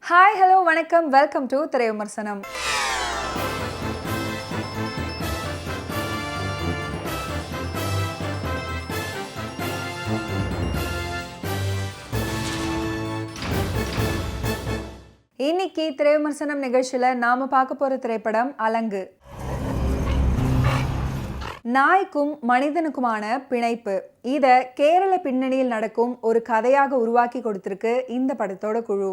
Hi hello வணக்கம், welcome to திரை விமர்சனம். இன்னைக்கு திரை விமர்சனம் நிகழ்ச்சியில் நாம பார்க்க போற திரைப்படம் அலங்கு. நாய்க்கும் மனிதனுக்குமான பிணைப்பு, இதை கேரள பின்னணியில் நடக்கும் ஒரு கதையாக உருவாக்கி கொடுத்திருக்கு இந்த படத்தோட குழு.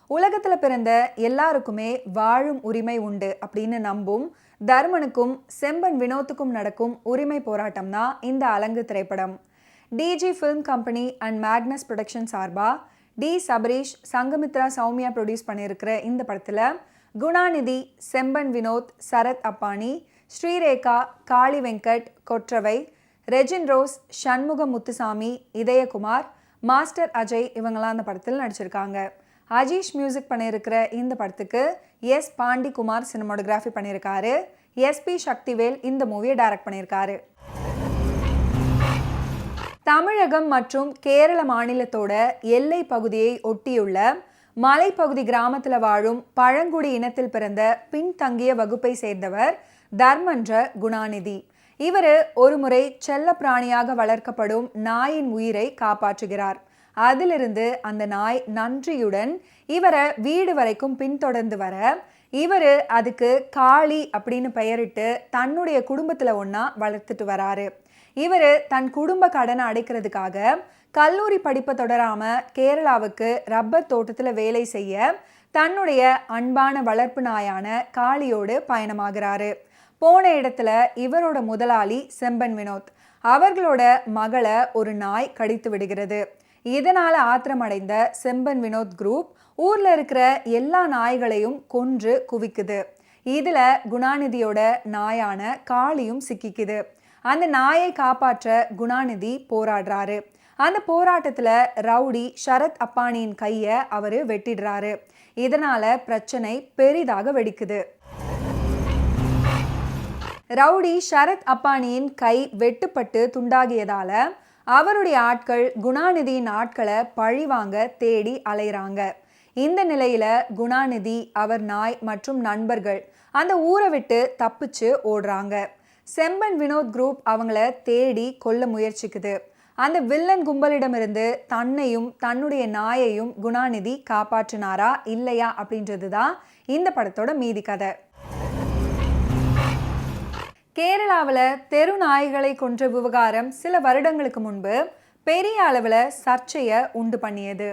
உலகத்துல பிறந்த எல்லாருக்குமே வாழும் உரிமை உண்டு அப்படின்னு நம்பும் தர்மனுக்கும் செம்பன் வினோத்துக்கும் நடக்கும் உரிமை போராட்டம் தான் இந்த அலங்கு திரைப்படம். DG film company and Magnus production சார்பா டி சபரீஷ், சங்கமித்ரா, சௌமியா ப்ரொடியூஸ் பண்ணியிருக்கிற இந்த படத்தில் குணாநிதி, செம்பன் வினோத், சரத் அப்பானி, ஸ்ரீரேகா, காளி வெங்கட், கொற்றவை, ரெஜின் ரோஸ், சண்முக முத்துசாமி, இதயகுமார், மாஸ்டர் அஜய் இவங்கெல்லாம் அந்த படத்தில் நடிச்சிருக்காங்க. அஜீஷ் மியூசிக் பண்ணியிருக்கிற இந்த படத்துக்கு எஸ் பாண்டிகுமார் சினிமாட்டோகிராஃபி பண்ணியிருக்காரு. எஸ்பி சக்திவேல் இந்த மூவியை டைரக்ட் பண்ணியிருக்காரு. தமிழகம் மற்றும் கேரள மாநிலத்தோட எல்லை பகுதியை ஒட்டியுள்ள மலைப்பகுதி கிராமத்தில் வாழும் பழங்குடி இனத்தில் பிறந்த பின்தங்கிய வகுப்பை சேர்ந்தவர் தர்மன்ற குணாநிதி. இவர் ஒரு முறை செல்ல பிராணியாக வளர்க்கப்படும் நாயின் உயிரை காப்பாற்றுகிறார். அதிலிருந்து அந்த நாய் நன்றியுடன் இவரை வீடு வரைக்கும் பின்தொடர்ந்து வர இவர் அதுக்கு காளி அப்படின்னு பெயரிட்டு தன்னுடைய குடும்பத்தில் ஒன்றா வளர்த்துட்டு வராரு. இவர் தன் குடும்ப கடனை அடைக்கிறதுக்காக கல்லூரி படிப்பை தொடராமல் கேரளாவுக்கு ரப்பர் தோட்டத்தில் வேலை செய்ய தன்னுடைய அன்பான வளர்ப்பு நாயான காளியோடு பயணமாகிறாரு. போன இடத்துல இவரோட முதலாளி செம்பன் வினோத் அவர்களோட மகளை ஒரு நாய் கடித்து விடுகிறது. இதனால ஆத்திரமடைந்த செம்பன் வினோத் குரூப் ஊர்ல இருக்கிற எல்லா நாய்களையும் கொன்று குவிக்குது. இதுல குணாநிதியோட நாயான காளியும் சிக்கிக்குது. அந்த நாயை காப்பாற்ற குணாநிதி போராடுறாரு. அந்த போராட்டத்துல ரவுடி சரத் அப்பானியின் கையை அவரு வெட்டிடுறாரு. இதனால பிரச்சனை பெரிதாக வெடிக்குது. ரவுடி சரத் அப்பானியின் கை வெட்டுப்பட்டு துண்டாகியதால அவருடைய ஆட்கள் குணாநிதியின் ஆட்களை பழிவாங்க தேடி அலைகிறாங்க. இந்த நிலையில குணாநிதி, அவர் நாய் மற்றும் நண்பர்கள் அந்த ஊரை விட்டு தப்பிச்சு ஓடுறாங்க. செம்பன் வினோத் குரூப் அவங்கள தேடி கொல்ல முயற்சிக்குது. அந்த வில்லன் கும்பலிடமிருந்து தன்னையும் தன்னுடைய நாயையும் குணாநிதி காப்பாற்றினாரா இல்லையா அப்படின்றது தான் இந்த படத்தோட மீதி கதை. கேரளாவில் தெரு நாய்களை கொன்ற விவகாரம் சில வருடங்களுக்கு முன்பு பெரிய அளவில் சர்ச்சையை உண்டு பண்ணியது.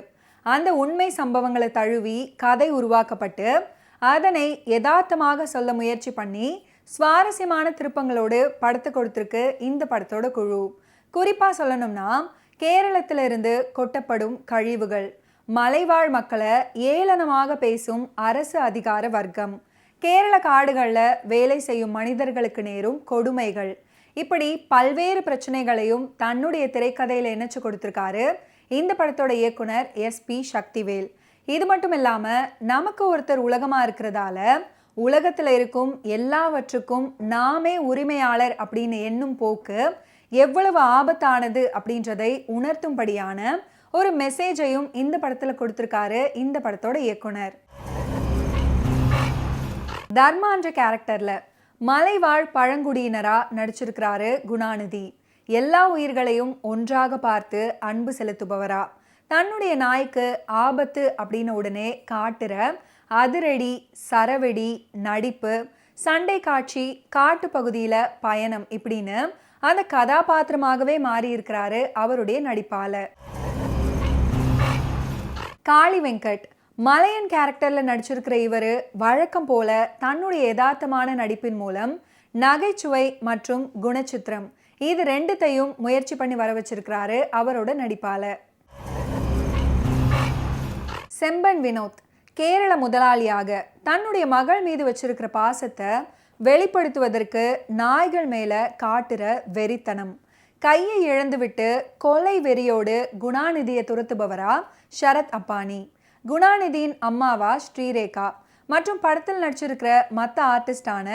அந்த உண்மை சம்பவங்களை தழுவி கதை உருவாக்கப்பட்டு அதனை யதார்த்தமாக சொல்ல முயற்சி பண்ணி சுவாரஸ்யமான திருப்பங்களோடு படத்தை கொடுத்துருக்கு இந்த படத்தோட குழு. குறிப்பாக சொல்லணும்னா, கேரளத்திலிருந்து கொட்டப்படும் கழிவுகள், மலைவாழ் மக்களை ஏளனமாக பேசும் அரசு அதிகார வர்க்கம், கேரள காடுகளில் வேலை செய்யும் மனிதர்களுக்கு நேரும் கொடுமைகள், இப்படி பல்வேறு பிரச்சனைகளையும் தன்னுடைய திரைக்கதையில் இணைச்சு கொடுத்துருக்காரு இந்த படத்தோட இயக்குனர் எஸ்பி சக்திவேல். இது மட்டும் இல்லாமல் நமக்கு ஒருத்தர் உலகமாக இருக்கிறதால உலகத்தில் இருக்கும் எல்லாவற்றுக்கும் நாமே உரிமையாளர் அப்படின்னு எண்ணும் போக்கு எவ்வளவு ஆபத்தானது அப்படின்றதை உணர்த்தும்படியான ஒரு மெசேஜையும் இந்த படத்தில் கொடுத்துருக்காரு இந்த படத்தோட இயக்குனர். தர்மான்ற கேரக்டர்ல மலைவாழ் பழங்குடியினரா நடிச்சிருக்கிறாரு குணாநிதி. எல்லா உயிர்களையும் ஒன்றாக பார்த்து அன்பு செலுத்துபவரா, தன்னுடைய நாய்க்கு ஆபத்து அப்படின்னு உடனே காட்டுற அதிரடி, சரவெடி, நடிப்பு, சண்டை காட்சி, காட்டு பகுதியில பயணம் இப்படின்னு அந்த கதாபாத்திரமாகவே மாறி இருக்கிறாரு அவருடைய நடிப்பால. காளி வெங்கட் மலையன் கேரக்டரில் நடிச்சிருக்கிற இவர் வழக்கம் போல தன்னுடைய யதார்த்தமான நடிப்பின் மூலம் நகைச்சுவை மற்றும் குணச்சித்திரம் இது ரெண்டுத்தையும் முயற்சி பண்ணி வர வச்சிருக்கிறாரு அவரோட நடிப்பால. செம்பன் வினோத் கேரள முதலாளியாக தன்னுடைய மகள் மீது வச்சிருக்கிற பாசத்தை வெளிப்படுத்துவதற்கு நாய்கள் மேல காட்டுற வெறித்தனம், கையை இழந்துவிட்டு கொலை வெறியோடு குணாநிதியை துரத்துபவரா சரத் அப்பானி, குணாநிதியின் அம்மாவா ஸ்ரீரேகா மற்றும் படத்தில் நடிச்சிருக்கிற மற்ற ஆர்டிஸ்டான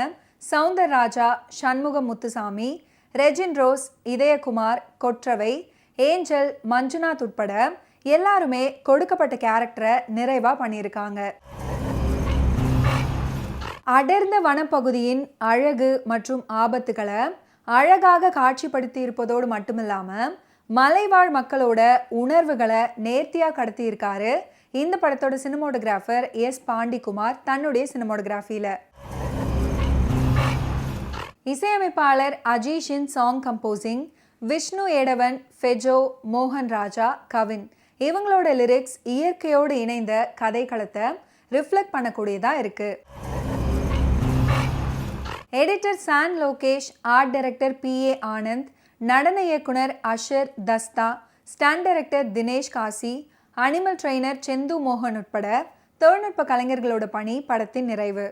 சௌந்தர்ராஜா, சண்முக முத்துசாமி, ரெஜின் ரோஸ், இதயகுமார், கொற்றவை, ஏஞ்சல், மஞ்சுநாத் உட்பட எல்லாருமே கொடுக்கப்பட்ட கேரக்டரை நிறைவா பண்ணியிருக்காங்க. அடர்ந்த வனப்பகுதியின் அழகு மற்றும் ஆபத்துகளை அழகாக காட்சிப்படுத்தி இருப்பதோடு மட்டுமில்லாம மலைவாழ் மக்களோட உணர்வுகளை நேர்த்தியா கடத்தி இருக்காரு இந்த படத்தோட சினிமோட்டோகிராஃபர் எஸ் பாண்டிகுமார் தன்னுடைய சினிமோட்டோகிராஃபியில. இசையமைப்பாளர் அஜீஷின் சாங் கம்போசிங், விஷ்ணு ஏடவன், ஃபெஜோ, மோகன் ராஜா, கவின் இவங்களோட லிரிக்ஸ் இயற்கையோடு இணைந்த கதைக்களத்தை ரிஃப்ளெக்ட் பண்ணக்கூடியதா இருக்கு. Editor San Lokesh, art director PA Anand, நடன இயக்குனர் Ashar Dasta, stunt director Dinesh Kasi, animal trainer Senthu மோகன் உட்பட தொழில்நுட்ப கலைஞர்களோட பணி படத்தின் நிறைவு.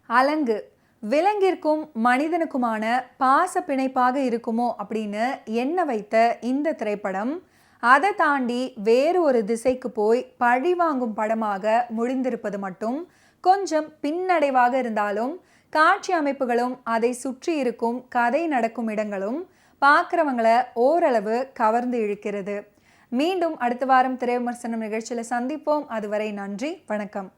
அலங்கு விலங்கிற்கும் மனிதனுக்குமான பாச பிணைப்பாக இருக்குமோ அப்படின்னு எண்ண வைத்த இந்த திரைப்படம் அதை தாண்டி வேறு ஒரு திசைக்கு போய் பழி வாங்கும் படமாக முடிந்திருப்பது மட்டும் கொஞ்சம் பின்னடைவாக இருந்தாலும் காட்சி அமைப்புகளும் அதை சுற்றி இருக்கும் கதை நடக்கும் இடங்களும் பார்க்குறவங்களை ஓரளவு கவர்ந்து இழுக்கிறது. மீண்டும் அடுத்த வாரம் திரை விமர்சனம் நிகழ்ச்சியில் சந்திப்போம். அதுவரை நன்றி, வணக்கம்.